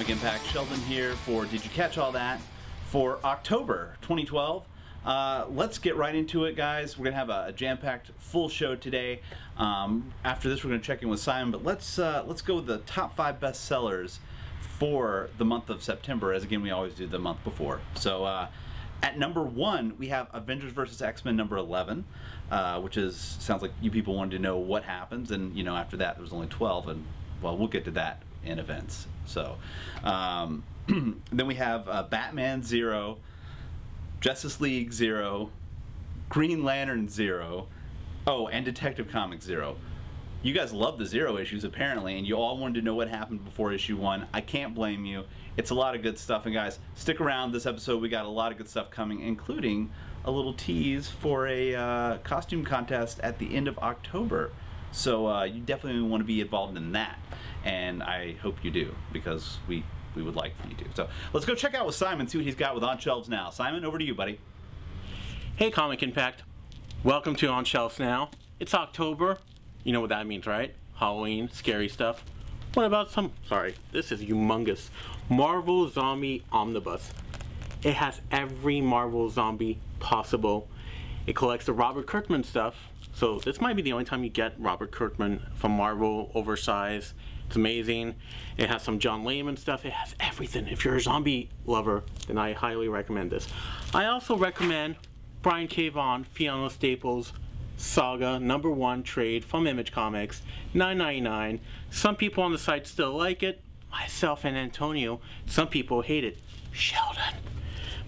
Comic Impact. Sheldon here for Did You Catch All That? For October 2012. Let's get right into it, guys. We're going to have a jam-packed full show today. After this, we're going to check in with Simon, but let's go with the top 5 bestsellers for the month of September, as again we always do the month before. So at number 1, we have Avengers vs. X-Men number 11, which sounds like you people wanted to know what happens, and after that there was only 12, and well, we'll get to that in events. So then we have Batman 0, Justice League 0, Green Lantern 0, oh, and Detective Comics 0. You guys love the 0 issues apparently, and you all wanted to know what happened before issue 1. I can't blame you. It's a lot of good stuff, and guys, stick around this episode. We got a lot of good stuff coming, including a little tease for a costume contest at the end of October. So you definitely want to be involved in that, and I hope you do, because we would like for you to. So let's go check out with Simon, see what he's got with On Shelves Now. Simon, over to you, buddy. Hey, Comic Impact. Welcome to On Shelves Now. It's October. You know what that means, right? Halloween, scary stuff. What about this is humongous. Marvel Zombie Omnibus. It has every Marvel zombie possible. It collects the Robert Kirkman stuff. So this might be the only time you get Robert Kirkman from Marvel, oversized. It's amazing. It has some John Layman stuff. It has everything. If you're a zombie lover, then I highly recommend this. I also recommend Brian K. Vaughan, Fiona Staples, Saga #1 trade from Image Comics, $9.99. Some people on the site still like it. Myself and Antonio. Some people hate it. Sheldon.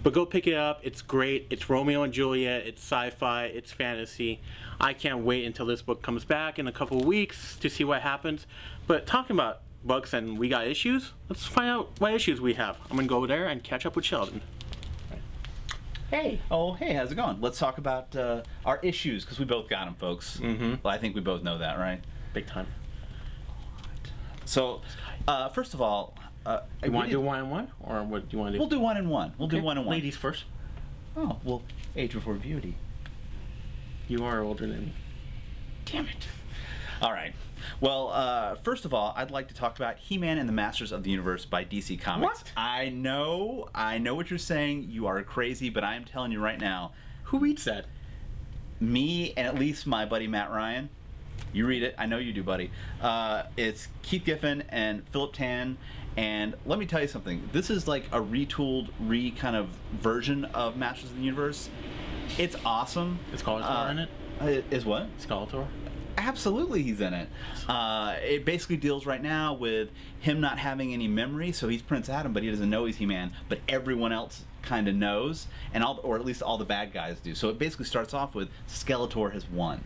But go pick it up. It's great. It's Romeo and Juliet. It's sci-fi. It's fantasy. I can't wait until this book comes back in a couple of weeks to see what happens. But talking about books and we got issues, let's find out what issues we have. I'm going to go there and catch up with Sheldon. Hey. Oh, hey, how's it going? Let's talk about our issues, because we both got them, folks. Mm-hmm. Well, I think we both know that, right? Big time. So, first of all... you want to do 1 and 1? Or what do you want to do? We'll do 1 and 1. We'll do 1 and 1. Ladies first. Oh, well, age before beauty. You are older than me. Damn it. All right. Well, first of all, I'd like to talk about He-Man and the Masters of the Universe by DC Comics. What? I know what you're saying. You are crazy, but I am telling you right now. Who reads that? Me and at least my buddy Matt Ryan. You read it. I know you do, buddy. It's Keith Giffen and Philip Tan. And let me tell you something. This is like a retooled, kind of version of Masters of the Universe. It's awesome. Is Skeletor in it? Is what? Skeletor? Absolutely, he's in it. It basically deals right now with him not having any memory, so he's Prince Adam, but he doesn't know he's He-Man, but everyone else kind of knows, and or at least all the bad guys do. So it basically starts off with Skeletor has won.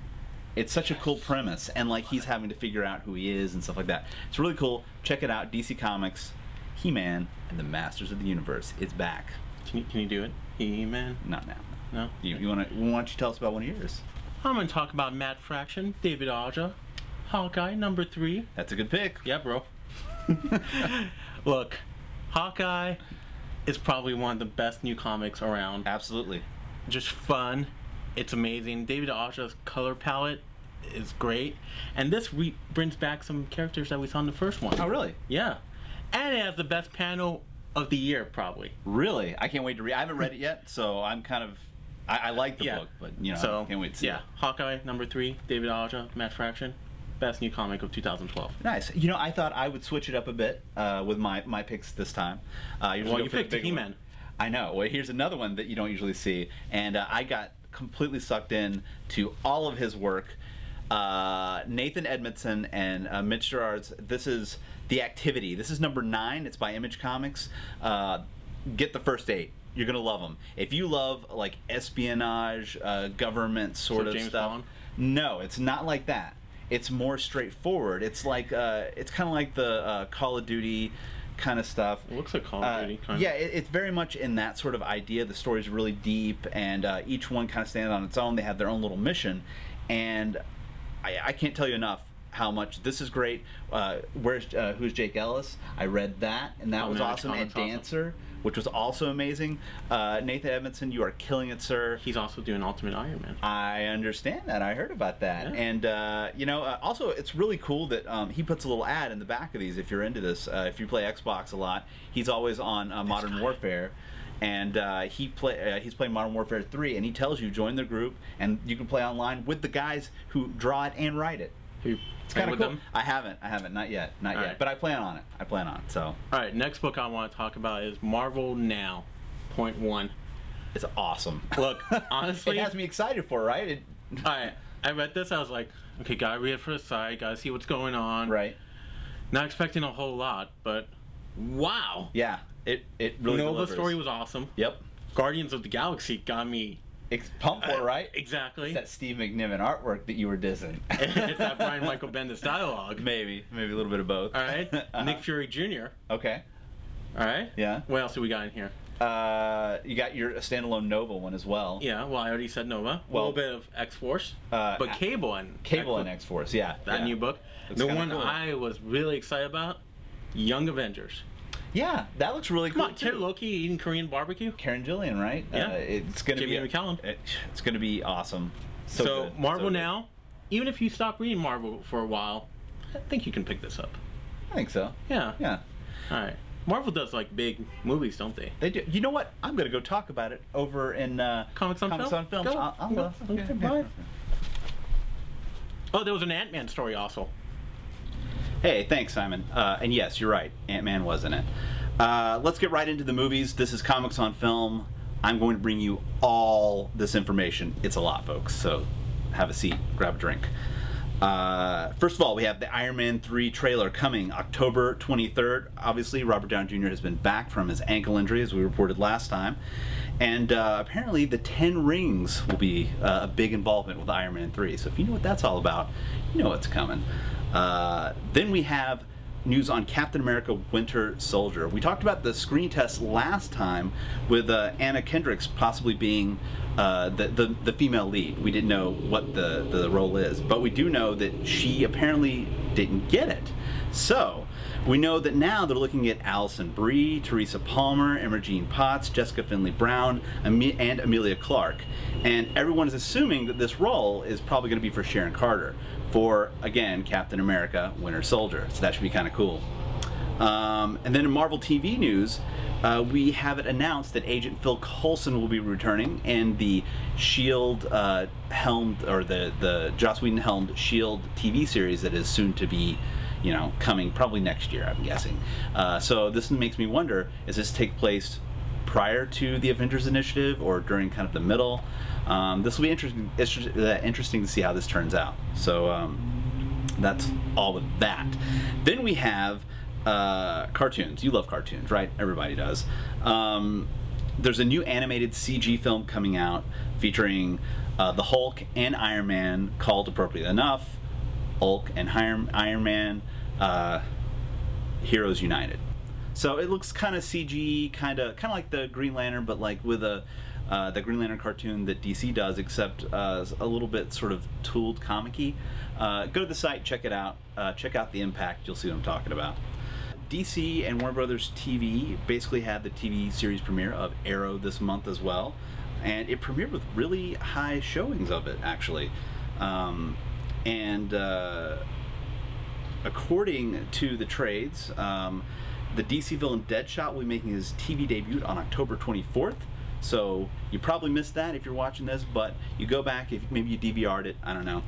It's such a cool premise, and like he's having to figure out who he is and stuff like that. It's really cool. Check it out, DC Comics, He-Man and the Masters of the Universe. It's back. Can you do it? He-Man? Not now. No? Why don't you tell us about one of yours? I'm going to talk about Matt Fraction, David Aja, Hawkeye #3. That's a good pick. Yeah, bro. Look, Hawkeye is probably one of the best new comics around. Absolutely. Just fun. It's amazing. David Aja's color palette is great. And this brings back some characters that we saw in the first one. Oh, really? Yeah. And it has the best panel of the year, probably. Really? I can't wait to read. I haven't read it yet, so I'm kind of... I like the book, but I can't wait to see it. Hawkeye #3, David Aja, Matt Fraction, best new comic of 2012. Nice. I thought I would switch it up a bit with my picks this time. You picked He-Man. I know. Well, here's another one that you don't usually see, and I got completely sucked in to all of his work. Nathan Edmondson and Mitch Gerards. This is The Activity. This is #9. It's by Image Comics. Get the first 8. You're gonna love them. If you love like espionage, government sort of James stuff. Bond? No, it's not like that. It's more straightforward. It's like it's kind of like the Call of Duty kind of stuff. It looks like Call of Duty, kind of. Yeah, it's very much in that sort of idea. The story's really deep, and each one kind of stands on its own. They have their own little mission, and I can't tell you enough. how much this is great. Who's Jake Ellis? I read that, and that was awesome. And Dancer, which was also amazing. Nathan Edmondson, you are killing it, sir. He's also doing Ultimate Iron Man. I understand that. I heard about that. Yeah. And, also, it's really cool that he puts a little ad in the back of these if you're into this. If you play Xbox a lot, he's always on Modern Warfare. And he's playing Modern Warfare 3, and he tells you join the group, and you can play online with the guys who draw it and write it. It's kind of cool. Them? I haven't, not yet, Right. but I plan on it. So. All right, next book I want to talk about is Marvel Now, .1. It's awesome. Look, honestly, it has me excited for, right? All right, I read this. I was like, okay, gotta read it for the site, gotta see what's going on. Right. Not expecting a whole lot, but wow. Yeah, it really Nova delivers. story was awesome. Yep. Guardians of the Galaxy got me pumped for, right? Exactly. It's that Steve McNiven artwork that you were dissing. It's that Brian Michael Bendis dialogue. Maybe a little bit of both. All right. Nick Fury Jr. Okay. All right. Yeah. What else do we got in here? You got your standalone Nova one as well. Yeah. Well, I already said Nova. A little bit of X-Force. But Cable and X-Force. Yeah. That new book. Looks the one cool. I was really excited about, Young Avengers. Yeah, that looks really cool. Come on, Ted Loki eating Korean barbecue. Karen Gillian, right? Yeah. It's gonna Jimmy be McCallum. It's gonna be awesome. So good. Marvel So good. Now, even if you stop reading Marvel for a while, I think you can pick this up. I think so. Yeah. Yeah. All right. Marvel does like big movies, don't they? They do. You know what? I'm gonna go talk about it over in Comics on Film. Film. Go. I'll go. Okay, bye. Oh, there was an Ant-Man story also. Hey, thanks, Simon. And yes, you're right. Ant-Man was in it. Let's get right into the movies. This is Comics on Film. I'm going to bring you all this information. It's a lot, folks, so have a seat, grab a drink. First of all, we have the Iron Man 3 trailer coming October 23rd. Obviously, Robert Downey Jr. has been back from his ankle injury, as we reported last time. And apparently the 10 Rings will be a big involvement with Iron Man 3. So if you know what that's all about, you know what's coming. Then we have news on Captain America Winter Soldier. We talked about the screen test last time with Anna Kendrick possibly being the female lead. We didn't know what the role is, but we do know that she apparently didn't get it. So we know that now they're looking at Alison Brie, Teresa Palmer, Imogene Potts, Jessica Finley Brown, and Emilia Clarke. And everyone is assuming that this role is probably going to be for Sharon Carter, for, again, Captain America Winter Soldier. So that should be kind of cool. And then in Marvel TV news, we have it announced that Agent Phil Coulson will be returning, and the S.H.I.E.L.D. helmed, or the Joss Whedon helmed S.H.I.E.L.D. TV series that is soon to be, coming probably next year, I'm guessing. So this makes me wonder, does this take place prior to the Avengers Initiative or during kind of the middle? This will be interesting to see how this turns out. So that's all with that. Then we have cartoons. You love cartoons, right? Everybody does. There's a new animated CG film coming out featuring the Hulk and Iron Man, called appropriately enough Hulk and Iron Man Heroes United. So it looks kind of CG, kind of like the Green Lantern, but like with the Green Lantern cartoon that DC does, except a little bit sort of tooled comic-y. Go to the site, check it out. Check out the impact. You'll see what I'm talking about. DC and Warner Brothers TV basically had the TV series premiere of Arrow this month as well, and it premiered with really high showings of it, actually. According to the trades, the DC villain Deadshot will be making his TV debut on October 24th. So you probably missed that if you're watching this, but you go back, if maybe you DVR'd it, I don't know.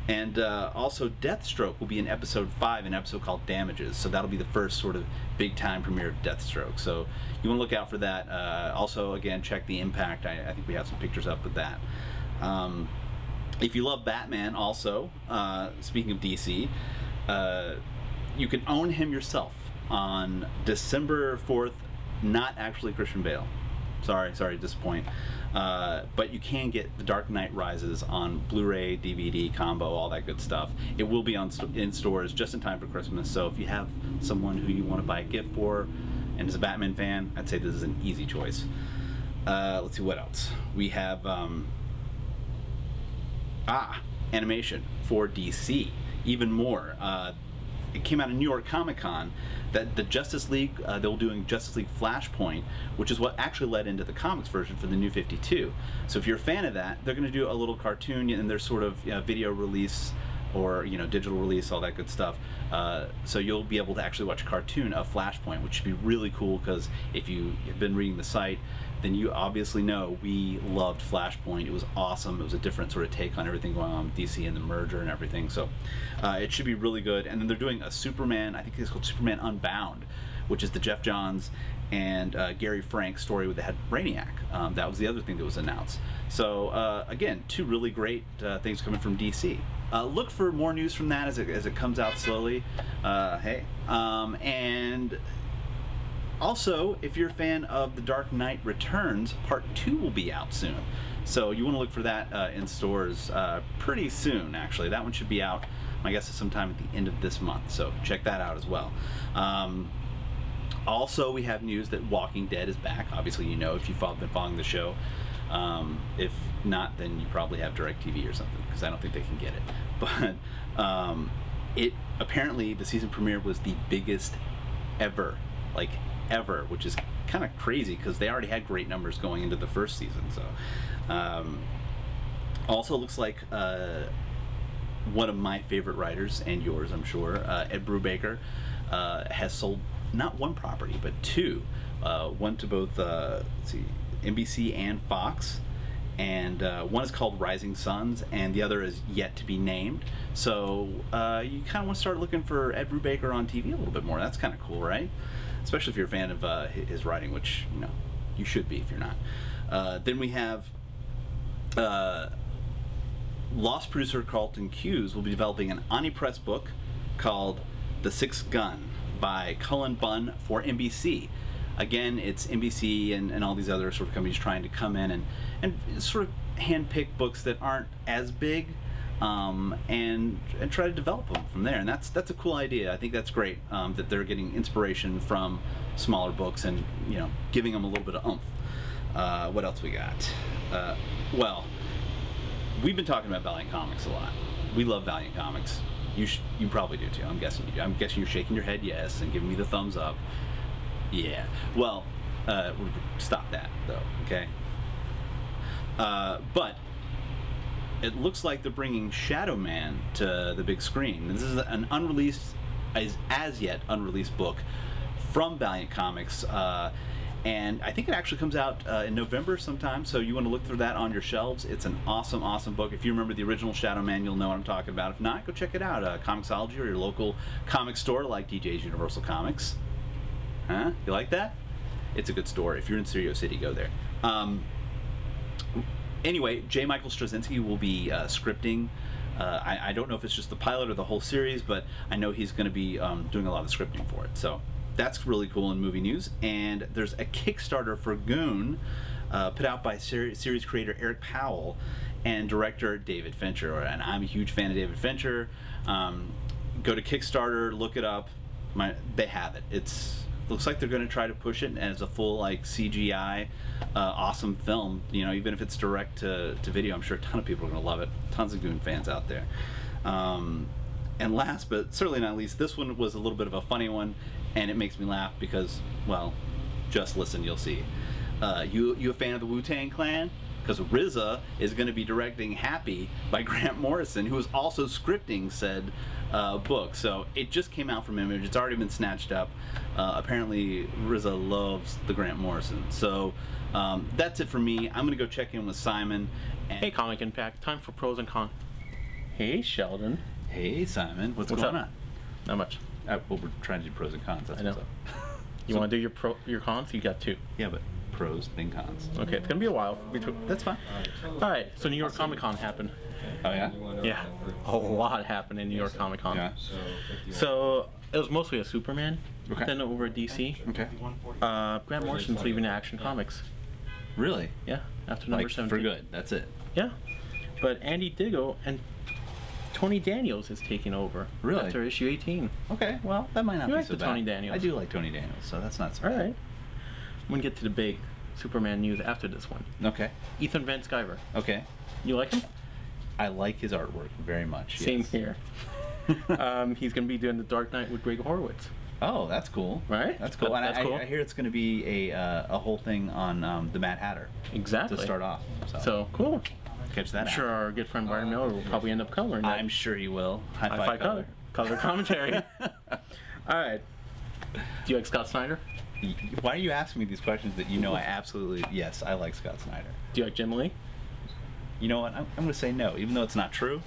And also Deathstroke will be in episode 5, an episode called Damages. So that'll be the first sort of big time premiere of Deathstroke. So you want to look out for that. Also, again, check the impact. I think we have some pictures up with that. If you love Batman also, speaking of DC, you can own him yourself on December 4th, not actually Christian Bale. Sorry to disappoint. But you can get The Dark Knight Rises on Blu-ray, DVD, combo, all that good stuff. It will be in stores just in time for Christmas, so if you have someone who you want to buy a gift for and is a Batman fan, I'd say this is an easy choice. Let's see what else. We have animation for DC. even more. It came out of New York Comic Con that the Justice League, they were doing Justice League Flashpoint, which is what actually led into the comics version for the New 52. So if you're a fan of that, they're going to do a little cartoon and their sort of video release or digital release, all that good stuff. So you'll be able to actually watch a cartoon of Flashpoint, which should be really cool because if you have been reading the site, then you obviously know we loved Flashpoint. It was awesome. It was a different sort of take on everything going on with DC and the merger and everything. So it should be really good. And then they're doing a Superman, I think it's called Superman Unbound, which is the Jeff Johns and Gary Frank story with the head Brainiac. That was the other thing that was announced. So again, two really great things coming from DC. Look for more news from that as it comes out slowly. And also, if you're a fan of The Dark Knight Returns, Part 2 will be out soon. So you want to look for that in stores pretty soon, actually. That one should be out, my guess is sometime at the end of this month. So check that out as well. Also, we have news that Walking Dead is back. Obviously, if you've been following the show. If not, then you probably have DirecTV or something, because I don't think they can get it. But it apparently, the season premiere was the biggest ever, which is kind of crazy because they already had great numbers going into the first season. So also looks like one of my favorite writers, and yours I'm sure, Ed Brubaker, has sold not one property but two, one to both NBC and Fox, and one is called Rising Suns and the other is yet to be named. So you kind of want to start looking for Ed Brubaker on TV a little bit more. That's kind of cool, right? Especially if you're a fan of his writing, which you should be if you're not. Then we have Lost producer Carlton Cuse will be developing an Omnipress book called The Sixth Gun by Cullen Bunn for NBC. Again, it's NBC and all these other sort of companies trying to come in and sort of handpick books that aren't as big, and try to develop them from there. And that's a cool idea. I think that's great, that they're getting inspiration from smaller books and giving them a little bit of oomph. What else we got? Well, we've been talking about Valiant Comics a lot. We love Valiant Comics. You probably do too. I'm guessing you do. I'm guessing you're shaking your head yes and giving me the thumbs up. Yeah. Well, stop that though. Okay. But it looks like they're bringing Shadow Man to the big screen. This is an unreleased, as yet unreleased book from Valiant Comics, and I think it actually comes out in November sometime. So you want to look through that on your shelves. It's an awesome, awesome book. If you remember the original Shadow Man, you'll know what I'm talking about. If not, go check it out. Comixology or your local comic store like DJ's Universal Comics. Huh? You like that? It's a good store. If you're in Studio City, go there. Anyway, J. Michael Straczynski will be scripting. I don't know if it's just the pilot or the whole series, but I know he's going to be doing a lot of scripting for it. So that's really cool in movie news. And there's a Kickstarter for Goon, put out by series creator Eric Powell and director David Fincher. And I'm a huge fan of David Fincher. Go to Kickstarter, look it up. They have it. Looks like they're going to try to push it as a full CGI awesome film. Even if it's direct to video, I'm sure a ton of people are going to love it. Tons of Goon fans out there. And last but certainly not least, this one was a little bit of a funny one, and it makes me laugh because, well, just listen, you'll see. You a fan of the Wu-Tang Clan? Because RZA is going to be directing Happy by Grant Morrison, who is also scripting said book. So it just came out from Image. It's already been snatched up. Apparently RZA loves the Grant Morrison. So that's it for me. I'm going to go check in with Simon. Hey, Comic Impact. Time for pros and cons. Hey, Sheldon. Hey, Simon. What's going on? Not much. Well, we're trying to do pros and cons. That's I know. You want to do your cons? You got two. Yeah, but pros, then cons. Okay, it's gonna be a while. That's fine. All right, so New York Comic Con happened. Oh yeah? Yeah, a lot happened in New York Comic Con. Yeah. So it was mostly a Superman. Okay. Then over at DC. Okay. Grant Morrison's leaving Action Comics. Really? Yeah, after number 17. For good. That's it. Yeah, but Andy Diggle and Tony Daniels is taking over. Really? After issue 18. Okay. Well, that might not You be like so the bad. Tony Daniels. I do like Tony Daniels, so that's not so bad. All right. I'm gonna get to the big Superman news after this one. Okay. Ethan Van Sciver. Okay. You like him? I like his artwork very much. Same yes. here. He's going to be doing The Dark Knight with Greg Horowitz. Oh, that's cool. Right? That's cool. That's And cool. I hear it's going to be a whole thing on the Mad Hatter. Exactly. To start off. So cool. Catch that I'm out. sure our good friend Brian Miller will probably end up covering that. I'm sure he will. High-Fi color. Color commentary. All right. Do you like Scott Snyder? Why are you asking me these questions that you know I absolutely... Yes, I like Scott Snyder. Do you like Jim Lee? You know what? I'm going to say no, even though it's not true.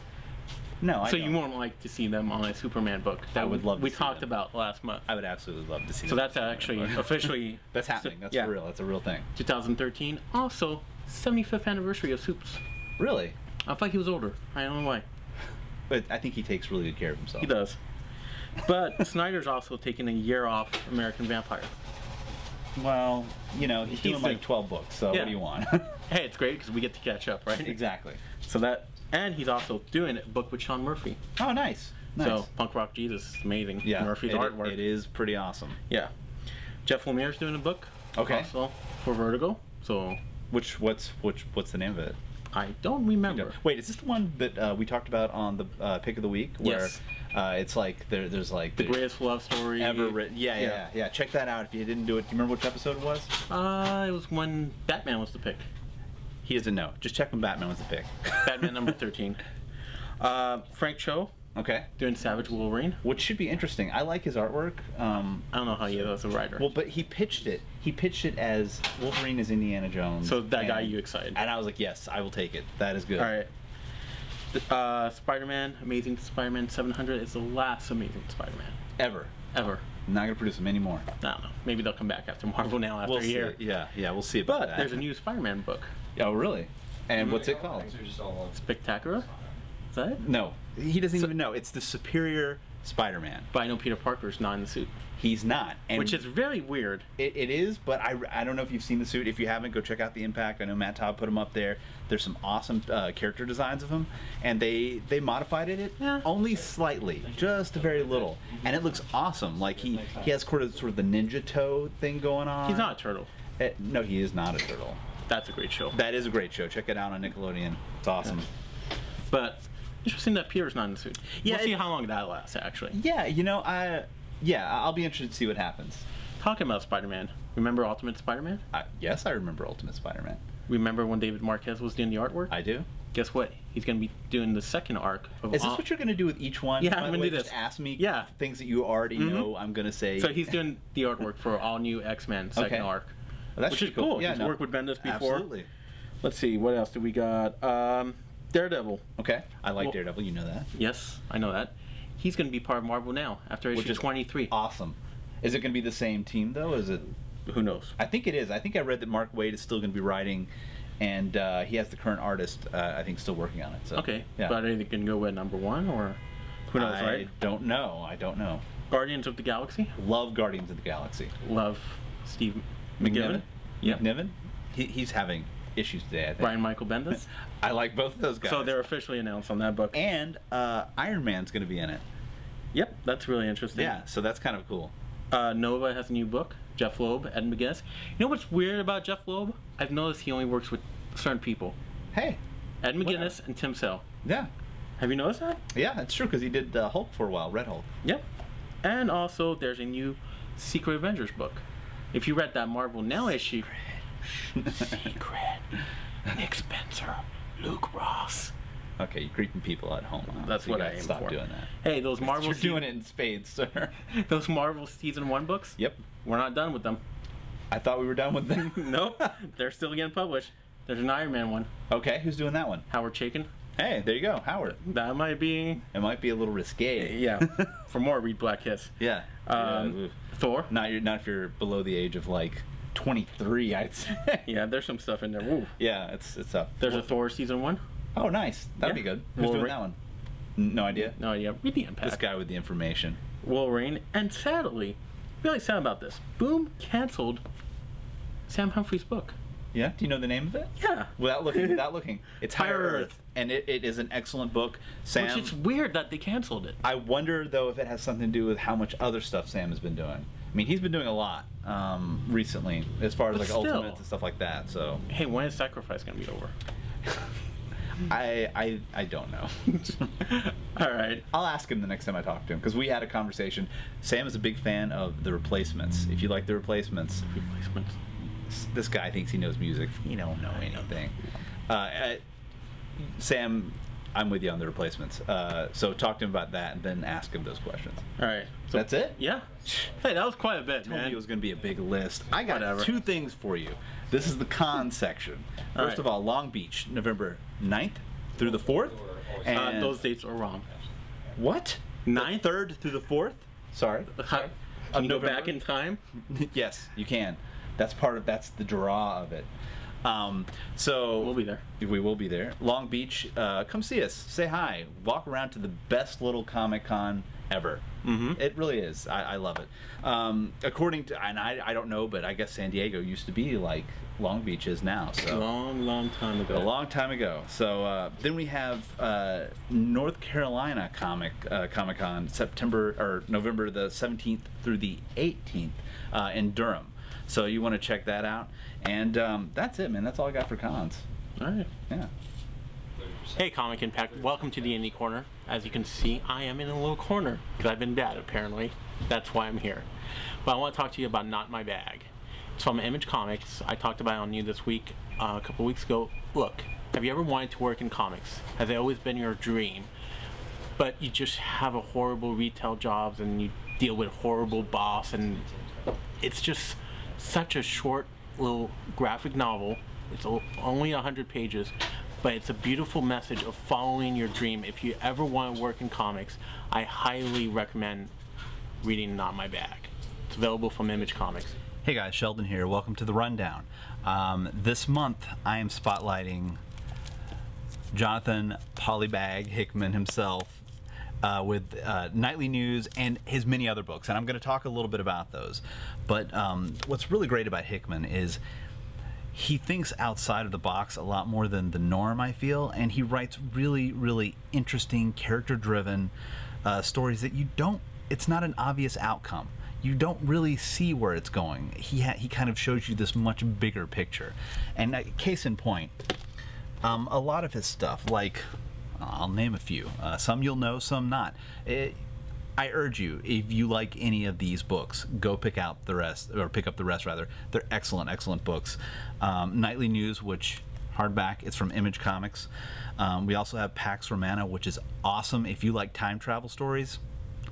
No, I So don't. you won't like to see them on a Superman book that I would love to we see talked them. about last month. I would absolutely love to see So that. that's actually officially... That's happening. That's yeah. for real. That's a real thing. 2013. Also, 75th anniversary of Supes. Really? I feel like he was older. I don't know why. But I think he takes really good care of himself. He does. But Snyder's also taking a year off American Vampire. Well, you know, he's doing like the- 12 books, so Yeah. what do you want? Hey, it's great because we get to catch up, right? Exactly. So that, and he's also doing a book with Sean Murphy. Oh, nice. Nice. So Punk Rock Jesus is amazing. yeah, Murphy's it, artwork. it is pretty awesome. Yeah. Jeff Lemire's doing a book. Okay. Also for Vertigo. So What's the name of it? I don't remember. Wait, is this the one that we talked about on the pick of the week? Where Yes. it's like there's like The greatest love story ever written. Yeah. Check that out if you didn't do it. Do you remember which episode it was? It was when Batman was the pick. He doesn't know. Just check when Batman was the pick. Batman number 13. Frank Cho Okay. doing Savage Wolverine. Which should be interesting. I like his artwork. I don't know how he is as a writer. Well, but he pitched it. He pitched it as Wolverine is Indiana Jones. So that got and- you excited. And I was like, yes, I will take it. That is good. All right. Spider-Man, Amazing Spider-Man 700 is the last Amazing Spider-Man Ever. ever. I'm not gonna produce them anymore. I don't know. Maybe they'll come back after Marvel now after We'll a see. year. Yeah, we'll see about But that. there's a new Spider-Man book. Oh, really? And what's it called? Spectacular. Is that it? No, he doesn't even know. It's the Superior Spider-Man. But I know Peter Parker's not in the suit. He's not. And Which is very weird. It is, but I don't know if you've seen the suit. If you haven't, go check out the Impact. I know Matt Todd put him up there. There's some awesome character designs of him, and they modified it Yeah. only slightly, just a very little, and it looks awesome. Like he has sort of the ninja toe thing going on. He's not a turtle. No, he is not a turtle. That's a great show. That is a great show. Check it out on Nickelodeon. It's awesome. But interesting that Peter's not in the suit. Yeah, We'll see it- how long that lasts, actually. Yeah, you know, I'll be interested to see what happens. Talking about Spider-Man. Remember Ultimate Spider-Man? Yes, I remember Ultimate Spider-Man. Remember when David Marquez was doing the artwork? I do. Guess what? He's going to be doing the second arc of Is this what you're going to do with each one? Yeah, By I'm the gonna way, do just this. ask me Yeah. things that you already know I'm going to say. So he's doing the artwork for all new X-Men second Okay. arc. Well, that which should is be cool. Yeah, He's no. worked with Bendis before. Absolutely. Let's see, what else do we got? Daredevil. Okay. I like Well- Daredevil. You know that. Yes, I know that. He's going to be part of Marvel now after issue Which is 23. Awesome. Is it going to be the same team, though? Is it? Who knows? I think it is. I think I read that Mark Waid is still going to be writing, and he has the current artist, I think, still working on it. So, Okay, Yeah. but are they going to go with number one or who knows, I right? don't know. I don't know. Guardians of the Galaxy. Love Guardians of the Galaxy. Love Steve McNiven. Yep. McNiven? He's having issues today, I think. Brian Michael Bendis. I like both of those guys. So they're officially announced on that book. And Iron Man's going to be in it. Yep, that's really interesting. Yeah, so that's kind of cool. Nova has a new book. Jeff Loeb, Ed McGuinness. You know what's weird about Jeff Loeb? I've noticed he only works with certain people. Hey. Ed McGuinness Whatever. and Tim Sale. Yeah. Have you noticed that? Yeah, it's true, because he did Hulk for a while, Red Hulk. Yep. And also, there's a new Secret Avengers book. If you read that Marvel Now issue... Secret. Nick Spencer. Luke Ross. Okay, you're creeping people at home. Huh? That's So you what I gotta aim stop for. doing that. Hey, those Marvel... You're doing it in spades, sir. Those Marvel Season 1 books? Yep. We're not done with them. I thought we were done with them. Nope. They're still getting published. There's an Iron Man one. Okay, who's doing that one? Howard Chaykin. Hey, there you go, Howard. That might be... It might be a little risque. Yeah. For more, read Black Kiss. Yeah. Yeah. Thor. Not if you're below the age of like 23, I'd say. Yeah, there's some stuff in there. Woo. Yeah, it's up. There's a Thor Season 1. Oh, nice. That'd Yeah. be good. Who's doing that one? No idea. No idea. Read the Impact. This guy with the information. Wolverine. And sadly, really sad about this, Boom canceled Sam Humphrey's book. Yeah. Do you know the name of it? Yeah. Without looking. It's Higher Earth, and it is an excellent book. Sam. Which it's weird that they canceled it. I wonder though if it has something to do with how much other stuff Sam has been doing. I mean, he's been doing a lot recently, as far as But like still. Ultimates and stuff like that. So Hey, when is Sacrifice going to be over? I don't know. All right. I'll ask him the next time I talk to him, because we had a conversation. Sam is a big fan of The Replacements. If you like The Replacements, this guy thinks he knows music. He don't know anything. Sam, I'm with you on The Replacements. So talk to him about that and then ask him those questions. All right. So, that's it? Yeah. Hey, that was quite a bit, I told man. you it was going to be a big list. I got Whatever. 2 things for you. This is the con section. First right. of all, Long Beach, November 9th through the 4th. And Those dates are wrong. what? 9th? 3rd through the 4th? Sorry. Can you go back in time? Yes, you can. That's the draw of it. So We'll be there. We will be there. Long Beach, come see us. Say hi. Walk around to the best little Comic Con ever. Mm-hmm. It really is. I love it. According to, and I don't know, but I guess San Diego used to be like Long Beach is now. So Long time ago. a long time ago. So then we have North Carolina Comic Con, November the 17th through the 18th in Durham. So you want to check that out. And that's it, man. That's all I got for cons. All right. Yeah. Hey, Comic Impact. Welcome to the Indie Corner. As you can see, I am in a little corner because I've been bad, apparently. That's why I'm here. But I want to talk to you about Not My Bag. It's from Image Comics. I talked about it on you this week, a couple weeks ago. Look, have you ever wanted to work in comics? Has it always been your dream? But you just have a horrible retail jobs and you deal with a horrible boss, and it's just such a short little graphic novel. It's only 100 pages, but it's a beautiful message of following your dream. If you ever want to work in comics, I highly recommend reading Not My Bag. It's available from Image Comics. Hey guys, Sheldon here. Welcome to the Rundown. This month I am spotlighting Jonathan Pollybag Hickman himself with Nightly News and his many other books, and I'm going to talk a little bit about those. But what's really great about Hickman is he thinks outside of the box a lot more than the norm, I feel, and he writes really, really interesting, character-driven stories that it's not an obvious outcome. You don't really see where it's going. He kind of shows you this much bigger picture. And case in point, a lot of his stuff, like, I'll name a few. Some you'll know, some not. I urge you, if you like any of these books, go pick up the rest. They're excellent, excellent books. Nightly News, which hardback, it's from Image Comics. We also have Pax Romana, which is awesome. If you like time travel stories,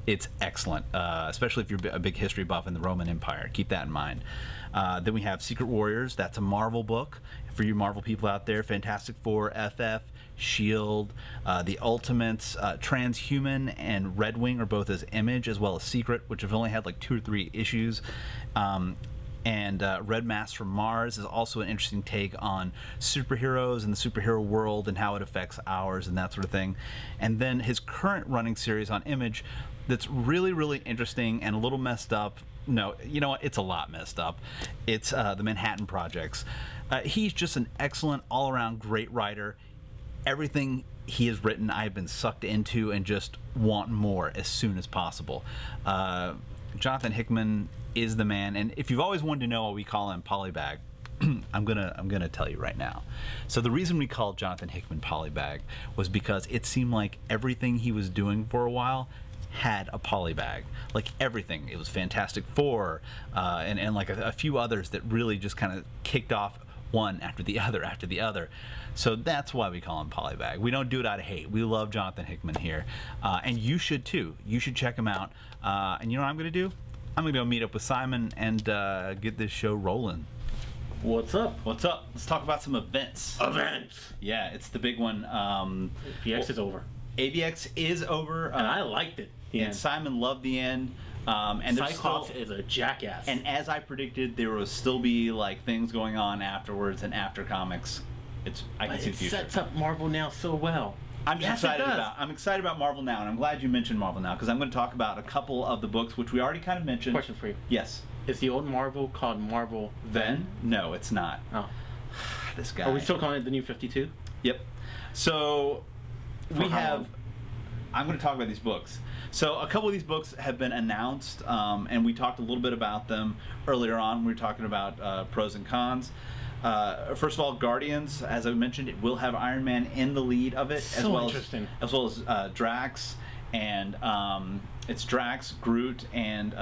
it's excellent, especially if you're a big history buff in the Roman Empire. Keep that in mind. Then we have Secret Warriors. That's a Marvel book for you Marvel people out there. Fantastic Four, FF, S.H.I.E.L.D., The Ultimates, Transhuman, and Red Wing are both as Image, as well as Secret, which have only had like 2 or 3 issues. And Red Mask from Mars is also an interesting take on superheroes and the superhero world and how it affects ours and that sort of thing. And then his current running series on Image that's really, really interesting and a little messed up. No, you know what? It's a lot messed up. It's the Manhattan Projects. He's just an excellent, all-around great writer. Everything he has written, I've been sucked into and just want more as soon as possible. Jonathan Hickman is the man, and if you've always wanted to know why we call him Polybag, I'm gonna tell you right now. So the reason we called Jonathan Hickman Polybag was because it seemed like everything he was doing for a while had a polybag. Like everything. It was Fantastic Four, and like a few others that really just kind of kicked off one after the other after the other. So that's why we call him Polybag. We don't do it out of hate. We love Jonathan Hickman here, and you should too. You should check him out. And you know what I'm going to do? I'm going to go meet up with Simon and get this show rolling. What's up? What's up? Let's talk about some events. Events! Yeah, it's the big one. PX is over. AVX is over. And I liked it. And Simon loved the end. And Cyclops is a jackass. And as I predicted, there will still be like things going on afterwards and after comics. I can see the future. It sets up Marvel now so well. I'm excited about Marvel Now, and I'm glad you mentioned Marvel Now because I'm going to talk about a couple of the books which we already kind of mentioned. Question for you. Yes. Is the old Marvel called Marvel Then? No, it's not. Oh. This guy. Are we still calling it the New 52? Yep. So I'm going to talk about these books. So a couple of these books have been announced, and we talked a little bit about them earlier on. We were talking about pros and cons. First of all, Guardians, as I mentioned, it will have Iron Man in the lead of it, So interesting. as well as Drax, and it's Drax, Groot, and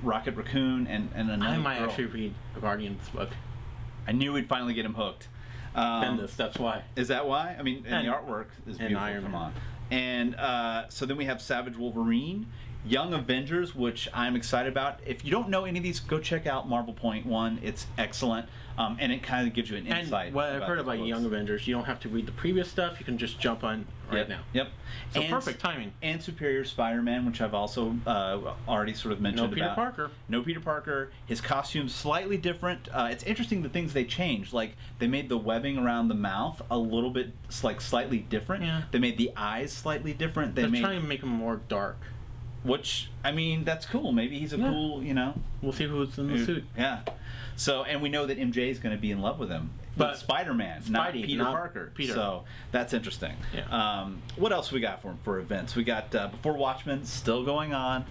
Rocket Raccoon, and another I might girl. actually read a Guardians book. I knew we'd finally get him hooked. Bendis, that's why. Is that why? I mean, and the And- artwork is and beautiful. Iron Come Man. on. And so then we have Savage Wolverine, Young Avengers, which I'm excited about. If you don't know any of these, go check out Marvel Point 1. It's excellent, and it kind of gives you an insight. And what I've heard these about books. Young Avengers, you don't have to read the previous stuff. You can just jump on right now. Yep. So perfect timing. And Superior Spider-Man, which I've also already sort of mentioned. No Peter about. Parker. No Peter Parker. His costume's slightly different. It's interesting the things they changed. Like they made the webbing around the mouth a little bit slightly different. Yeah. They made the eyes slightly different. They're trying to make him more dark. Which, I mean, that's cool. Maybe he's a cool, We'll see who's in the suit. Yeah. So, and we know that MJ is going to be in love with him. But But Spider-Man, not Spidey, Peter not Parker. Peter. So that's interesting. Yeah. What else we got for events? We got Before Watchmen still going on.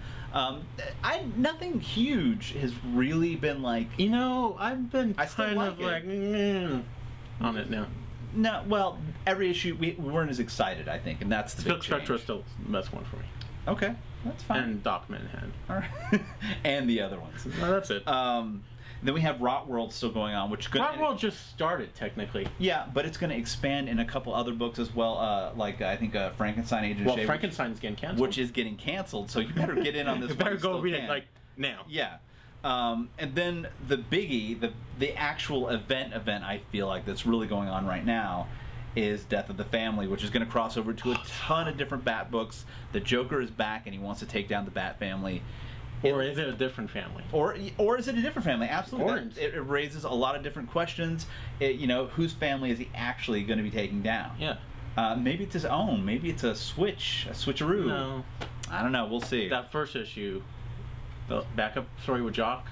Nothing huge has really been like. You know, I've been I still kind like of it. like on it now. No, well, every issue we weren't as excited, I think, and that's the big Silk Spectre is change. still the best one for me. Okay, that's fine. And Doc Manhattan. All right. And the other ones. No, that's it. Then we have Rot World still going on, which could. Rock World just started, technically. Yeah, but it's going to expand in a couple other books as well, like I think Frankenstein Agent Well, Shea, Frankenstein's getting canceled. which is getting canceled. So you better get in on this. You while better go still read can. it, like, now. Yeah. And then the biggie, the actual event I feel like that's really going on right now is Death of the Family, which is going to cross over to a ton of different Bat books. The Joker is back and he wants to take down the Bat family. Or is it a different family? Or is it a different family? Absolutely. Or- It raises a lot of different questions. Whose family is he actually going to be taking down? Yeah. Maybe it's his own. Maybe it's a switcheroo. No. I don't know. We'll see. That first issue, the backup story with Jock,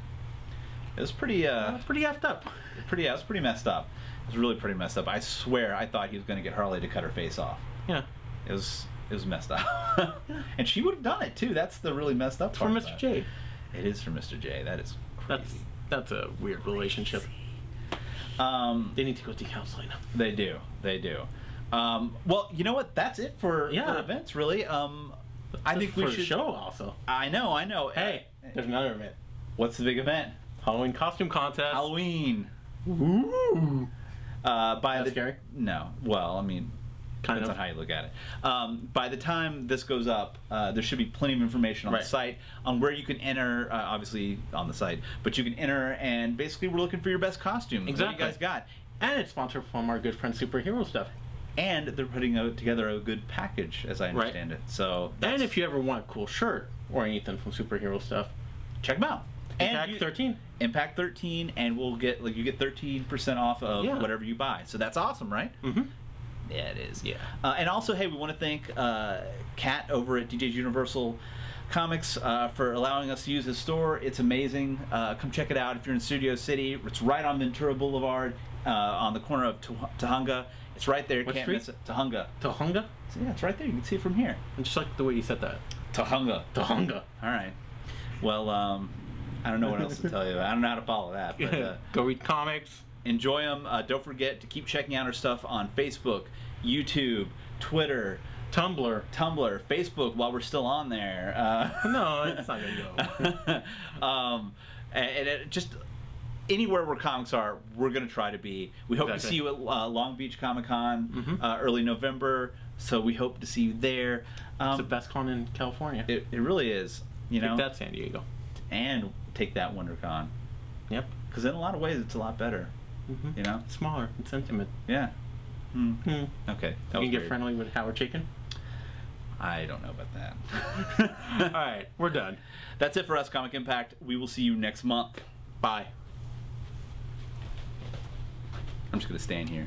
It was pretty. pretty effed up. It was pretty messed up. It was really pretty messed up. I swear, I thought he was going to get Harley to cut her face off. Yeah. It was messed up. And she would have done it too. That's the really messed up For part. Mr. J. It is for Mr. J. That is crazy. That's a weird relationship. They need to go to counseling. They do. Well, you know what? That's it for events, really. I think we for should the show also. I know. Hey, there's another event. What's the big event? Halloween costume contest. Halloween. Ooh. That's scary? No. Well, I mean, Kind depends of. on how you look at it. By the time this goes up, there should be plenty of information on the Right. site on where you can enter. Obviously on the site, but you can enter, and basically we're looking for your best costume. Exactly. What you guys got? And it's sponsored from our good friend Superhero Stuff. And they're putting together a good package, as I understand it. So And if you ever want a cool shirt or anything from Superhero Stuff, check them out. Impact 13. Impact 13, and we'll get you get 13% off of whatever you buy. So that's awesome, right? Mm-hmm. Yeah, it is. Yeah. And also, hey, we want to thank Kat over at DJ's Universal Comics for allowing us to use his store. It's amazing. Come check it out if you're in Studio City. It's right on Ventura Boulevard on the corner of Tahunga. It's right there. What Can't street? miss it. Tahunga. Tahunga? So, yeah, it's right there. You can see it from here. I just like the way you said that. Tahunga. Tahunga. All right. Well, I don't know what else to tell you. I don't know how to follow that. But, Go read comics. enjoy them. Don't forget to keep checking out our stuff on Facebook, YouTube, Twitter, Tumblr. Facebook while we're still on there. No, it's not gonna go. And it just anywhere where comics are, we're going to try to be. We hope to Exactly. see you at Long Beach Comic Con early November. So we hope to see you there. It's the best con in California. It really is. You know, Take that, San Diego. and take that WonderCon. Yep. Because in a lot of ways, it's a lot better. Mm-hmm. You know? Smaller. It's intimate. Yeah. Hmm. Okay. You can get friendly with Howard Chicken. I don't know about that. All right, we're done. That's it for us, Comic Impact. We will see you next month. Bye. I'm just going to stand here.